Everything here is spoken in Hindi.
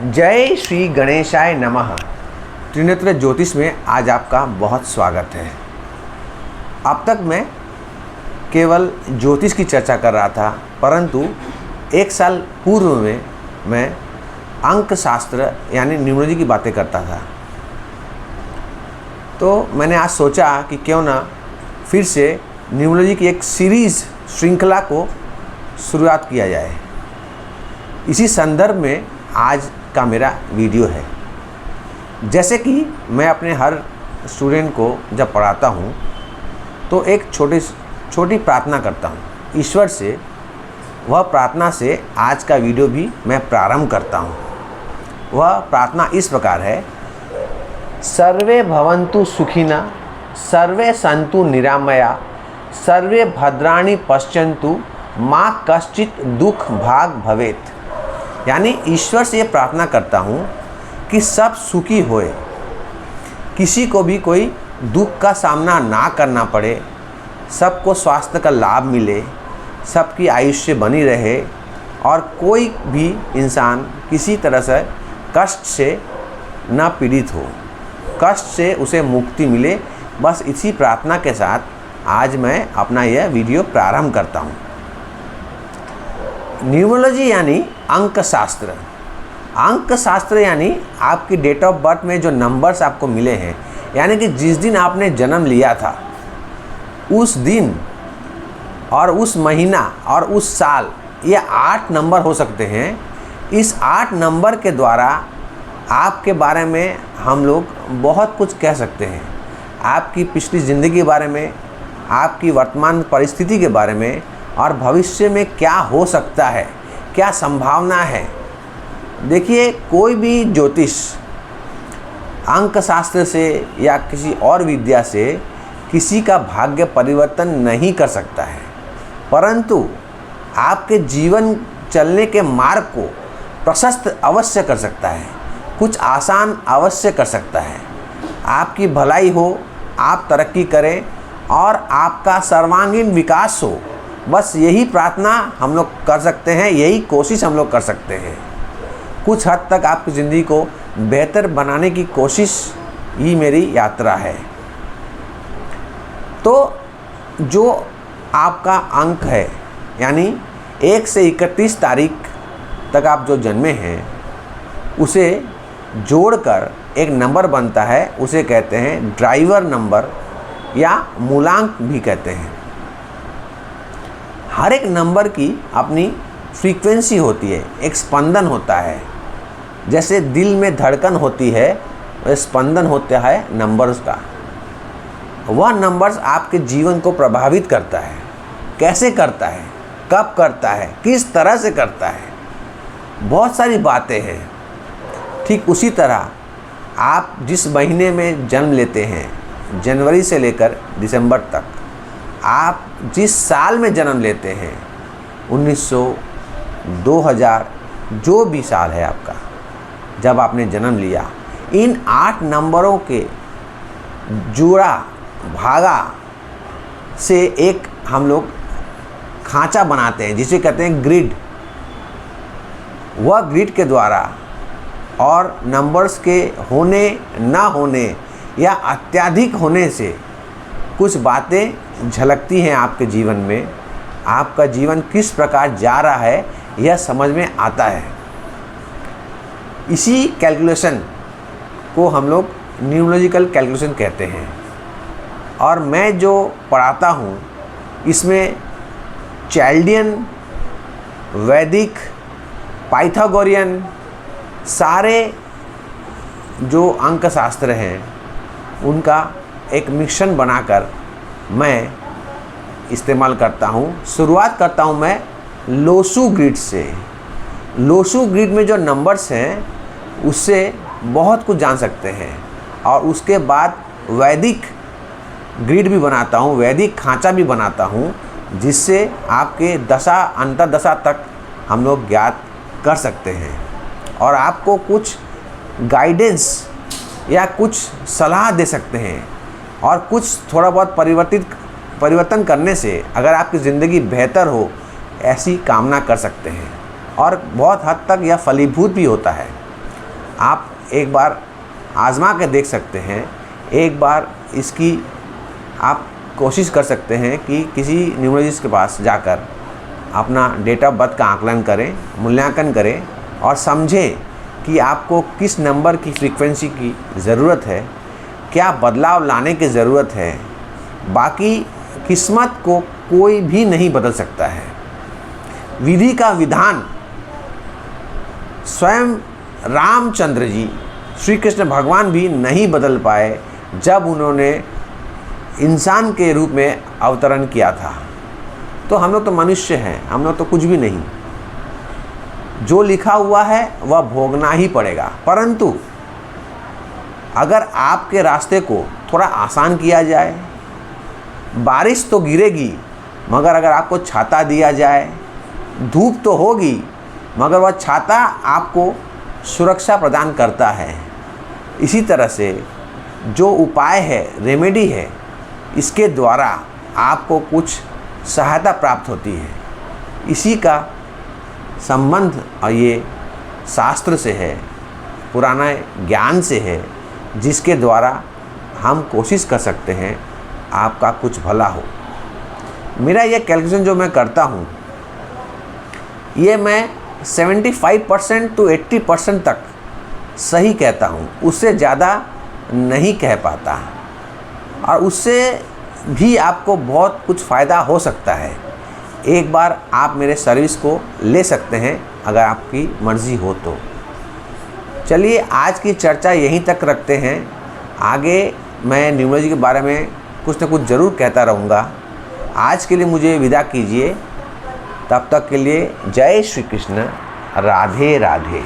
जय श्री गणेशाय नमः। त्रिनेत्र ज्योतिष में आज आपका बहुत स्वागत है। अब तक मैं केवल ज्योतिष की चर्चा कर रहा था, परंतु एक साल पूर्व में मैं अंक शास्त्र यानी न्यूमरोलॉजी की बातें करता था। तो मैंने आज सोचा कि क्यों ना फिर से न्यूमरोलॉजी की एक सीरीज़ श्रृंखला को शुरुआत किया जाए। इसी संदर्भ में आज का मेरा वीडियो है। जैसे कि मैं अपने हर स्टूडेंट को जब पढ़ाता हूँ तो एक छोटी प्रार्थना करता हूँ ईश्वर से। वह प्रार्थना से आज का वीडियो भी मैं प्रारंभ करता हूँ। वह प्रार्थना इस प्रकार है: सर्वे भवन्तु सुखिना, सर्वे सन्तु निरामया, सर्वे भद्राणि पश्यन्तु, माँ कश्चित दुख भाग भवेत्। यानी ईश्वर से ये प्रार्थना करता हूँ कि सब सुखी होए, किसी को भी कोई दुख का सामना ना करना पड़े, सबको स्वास्थ्य का लाभ मिले, सबकी आयुष्य बनी रहे और कोई भी इंसान किसी तरह से कष्ट से ना पीड़ित हो, कष्ट से उसे मुक्ति मिले। बस इसी प्रार्थना के साथ आज मैं अपना यह वीडियो प्रारंभ करता हूँ। न्यूमरोलॉजी यानी अंक शास्त्र। अंक शास्त्र यानी आपकी डेट ऑफ बर्थ में जो नंबर्स आपको मिले हैं, यानी कि जिस दिन आपने जन्म लिया था उस दिन और उस महीना और उस साल, ये 8 नंबर हो सकते हैं। इस 8 नंबर के द्वारा आपके बारे में हम लोग बहुत कुछ कह सकते हैं। आपकी पिछली ज़िंदगी के बारे में, आपकी वर्तमान परिस्थिति के बारे में और भविष्य में क्या हो सकता है, क्या संभावना है। देखिए, कोई भी ज्योतिष अंक शास्त्र से या किसी और विद्या से किसी का भाग्य परिवर्तन नहीं कर सकता है, परंतु आपके जीवन चलने के मार्ग को प्रशस्त अवश्य कर सकता है, कुछ आसान अवश्य कर सकता है। आपकी भलाई हो, आप तरक्की करें और आपका सर्वांगीण विकास हो, बस यही प्रार्थना हम लोग कर सकते हैं, यही कोशिश हम लोग कर सकते हैं। कुछ हद तक आपकी ज़िंदगी को बेहतर बनाने की कोशिश ही मेरी यात्रा है। तो जो आपका अंक है, यानी 1 से 31 तारीख तक आप जो जन्मे हैं, उसे जोड़कर एक नंबर बनता है, उसे कहते हैं ड्राइवर नंबर या मूलांक भी कहते हैं। हर एक नंबर की अपनी फ्रीक्वेंसी होती है, एक स्पंदन होता है। जैसे दिल में धड़कन होती है, वह स्पंदन होता है नंबर्स का। वह नंबर्स आपके जीवन को प्रभावित करता है। कैसे करता है, कब करता है, किस तरह से करता है, बहुत सारी बातें हैं। ठीक उसी तरह आप जिस महीने में जन्म लेते हैं, जनवरी से लेकर दिसंबर तक, आप जिस साल में जन्म लेते हैं, 1900, 2000, जो भी साल है आपका, जब आपने जन्म लिया, इन 8 नंबरों के जोड़ा भागा से एक हम लोग खांचा बनाते हैं, जिसे कहते हैं ग्रिड। वह ग्रिड के द्वारा और नंबर्स के होने ना होने या अत्यधिक होने से कुछ बातें झलकती हैं आपके जीवन में। आपका जीवन किस प्रकार जा रहा है यह समझ में आता है। इसी कैलकुलेशन को हम लोग न्यूमरोलॉजिकल कैलकुलेशन कहते हैं। और मैं जो पढ़ाता हूँ इसमें चाल्डियन, वैदिक, पाइथागोरियन सारे जो अंक शास्त्र हैं उनका एक मिश्रण बनाकर मैं इस्तेमाल करता हूँ। शुरुआत करता हूँ मैं लोसू ग्रिड से। लोसू ग्रिड में जो नंबर्स हैं उससे बहुत कुछ जान सकते हैं। और उसके बाद वैदिक ग्रिड भी बनाता हूँ, वैदिक खांचा भी बनाता हूँ, जिससे आपके दशा अंतर्दशा तक हम लोग ज्ञात कर सकते हैं और आपको कुछ गाइडेंस या कुछ सलाह दे सकते हैं। और कुछ थोड़ा बहुत परिवर्तन करने से अगर आपकी ज़िंदगी बेहतर हो, ऐसी कामना कर सकते हैं और बहुत हद तक यह फलीभूत भी होता है। आप एक बार आज़मा के देख सकते हैं। एक बार इसकी आप कोशिश कर सकते हैं कि किसी न्यूमरोलॉजिस्ट के पास जाकर अपना डेट ऑफ बर्थ का आकलन करें, मूल्यांकन करें और समझें कि आपको किस नंबर की फ्रीक्वेंसी की ज़रूरत है, क्या बदलाव लाने की ज़रूरत है। बाकी किस्मत को कोई भी नहीं बदल सकता है। विधि का विधान स्वयं रामचंद्र जी, श्री कृष्ण भगवान भी नहीं बदल पाए जब उन्होंने इंसान के रूप में अवतरण किया था। तो हम लोग तो मनुष्य हैं, हम लोग तो कुछ भी नहीं। जो लिखा हुआ है वह भोगना ही पड़ेगा। परंतु अगर आपके रास्ते को थोड़ा आसान किया जाए, बारिश तो गिरेगी मगर अगर आपको छाता दिया जाए, धूप तो होगी मगर वह छाता आपको सुरक्षा प्रदान करता है। इसी तरह से जो उपाय है, रेमेडी है, इसके द्वारा आपको कुछ सहायता प्राप्त होती है। इसी का संबंध और ये शास्त्र से है, पुराना ज्ञान से है, जिसके द्वारा हम कोशिश कर सकते हैं आपका कुछ भला हो। मेरा ये कैलकुलेशन जो मैं करता हूँ, ये मैं 75% to 80% तक सही कहता हूँ, उससे ज़्यादा नहीं कह पाता। और उससे भी आपको बहुत कुछ फ़ायदा हो सकता है। एक बार आप मेरे सर्विस को ले सकते हैं अगर आपकी मर्ज़ी हो तो। चलिए आज की चर्चा यहीं तक रखते हैं। आगे मैं न्यूमरोलॉजी के बारे में कुछ न कुछ ज़रूर कहता रहूँगा। आज के लिए मुझे विदा कीजिए। तब तक के लिए जय श्री कृष्ण, राधे राधे।